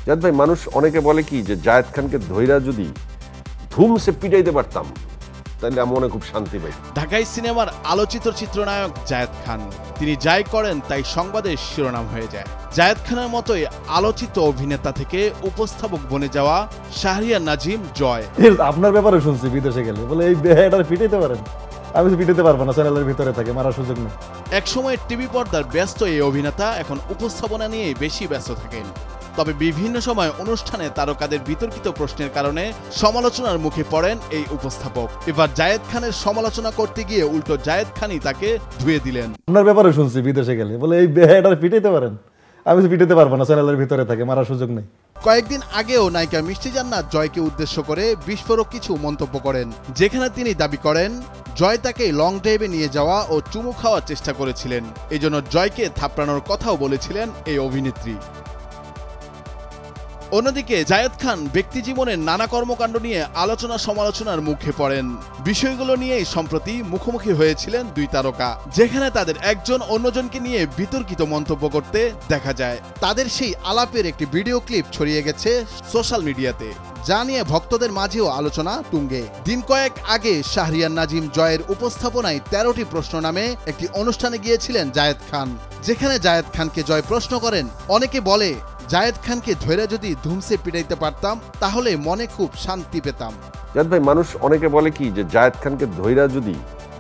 জায়েদ ভাই, মানুষ অনেকে বলে কি যে জায়েদ খানকে ধইরা যদি ধুমসে পিটাইতে পারতাম তাহলে মনে খুব শান্তি পাই। ঢাকাই সিনেমার আলোচিত চিত্রনায়ক জায়েদ খান, তিনি যাই করেন তাই সংবাদের শিরোনাম হয়ে যায়। জায়েদ খানের মতোই আলোচিত অভিনেতা থেকে উপস্থাপক বনে যাওয়া শাহরিয়ার নাজিম জয়। আপনার ব্যাপারে শুনছি বিদেশে গেলে বলে এই বেহাটা পিটাইতে পারেন, আমি তো পিটাইতে পারবো না, চ্যানেলের ভিতরে থাকে, মারার সুযোগ নেই। একসময় টিভি পর্দার ব্যস্ত এই অভিনেতা এখন উপস্থাপনা নিয়ে বেশি ব্যস্ত থাকেন। তবে বিভিন্ন সময় অনুষ্ঠানে তারকাদের বিতর্কিত প্রশ্নের কারণে সমালোচনার মুখে পড়েন এই উপস্থাপক। এবার জায়েদ খানের সমালোচনা করতে গিয়ে উল্টো জায়েদ খানই তাকে ধুয়ে দিলেন। আপনার ব্যাপারে শুনছি বিদেশে গেলে বলে এই বেহাটা পিটাইতে পারেন, আমি তো পিটাইতে পারবো না, চ্যানেলের ভিতরে থাকে, মারার সুযোগ নেই। কয়েকদিন আগেও নায়িকা মিষ্টি জান্নাত জয়কে উদ্দেশ্য করে বিস্ফোরক কিছু মন্তব্য করেন, যেখানে তিনি দাবি করেন জয় তাকে লং ড্রাইভে নিয়ে যাওয়া ও চুমু খাওয়ার চেষ্টা করেছিলেন। এজন্য জয়কে থাপড়ানোর কথাও বলেছিলেন এই অভিনেত্রী। অন্যদিকে জায়েদ খান ব্যক্তিজীবনের নানা কর্মকাণ্ড নিয়ে আলোচনা সমালোচনার মুখে পড়েন। বিষয়গুলো নিয়েই সম্প্রতি মুখোমুখি হয়েছিলেন দুই তারকা, যেখানে তাদের একজন অন্যজনকে নিয়ে বিতর্কিত মন্তব্য করতে দেখা যায়। তাদের সেই আলাপের একটি ভিডিও ক্লিপ ছড়িয়ে গেছে সোশ্যাল মিডিয়াতে, যা নিয়ে ভক্তদের মাঝেও আলোচনা তুঙ্গে। দিন কয়েক আগে শাহরিয়ার নাজিম জয়ের উপস্থাপনায় 13টি প্রশ্ন নামে একটি অনুষ্ঠানে গিয়েছিলেন জায়েদ খান, যেখানে জায়েদ খানকে জয় প্রশ্ন করেন, অনেকে বলে জায়েদ খানকে ধৈর্য যদি ধুমসে পিটাইতে পারতাম তাহলে মনে খুব শান্তি পেতাম। জায়েদ ভাই, মানুষ অনেকে বলে কি যে জায়েদ খানকে ধইরা যদি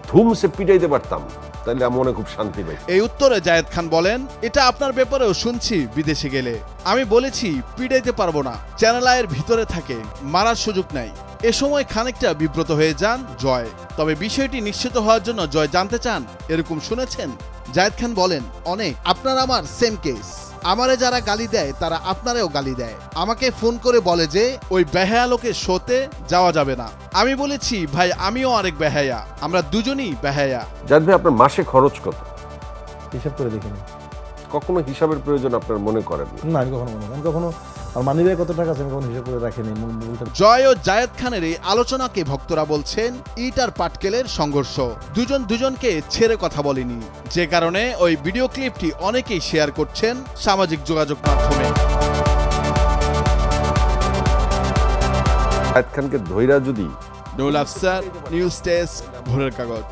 ধুমসে পিটাইতে পারতাম তাহলে মনে খুব শান্তি পাই। এই উত্তরে জায়েদ খান বলেন, এটা আপনার ব্যাপারেও শুনছি বিদেশে গেলে, আমি বলেছি পিটাইতে পারবো না, চ্যানেল আয়ের ভিতরে থাকে, মারার সুযোগ নাই। এ সময় খানিকটা বিব্রত হয়ে যান জয়। তবে বিষয়টি নিশ্চিত হওয়ার জন্য জয় জানতে চান এরকম শুনেছেন। জায়েদ খান বলেন, অনেক, আপনার আমার সেম কেস, আমারে যারা গালি দেয় তারা আপনারেও গালি দেয়। আমাকে ফোন করে বলে যে ওই বেহায়া লোকের শোতে যাওয়া যাবে না। আমি বলেছি ভাই আমিও আরেক বেহায়া, আমরা দুজনই বেহায়া। জায়েদ ভাই, আপনার মাসে খরচ কত? হিসাব করে দেখিনি। কখনো হিসাবের প্রয়োজন আপনার মনে করেন না? আমি কখনো মনে, আমি কখনো আর মানি ব্যাগে কত টাকা আছে আমি কখনো হিসাব করে রাখিনি। জয় ও জায়েদ খানের এই আলোচনাকে ভক্তরা বলছেন ইট আর পাটকেলের সংঘর্ষ। দুজন দুজনকে ছেড়ে কথা বলেনি, যে কারণে ওই ভিডিও ক্লিপটি অনেকেই শেয়ার করছেন সামাজিক যোগাযোগ মাধ্যমে। জায়েদ খানকে ধইরা যদি নুরুল আফসার, নিউজ ডেস্ক, ভোরের কাগজ।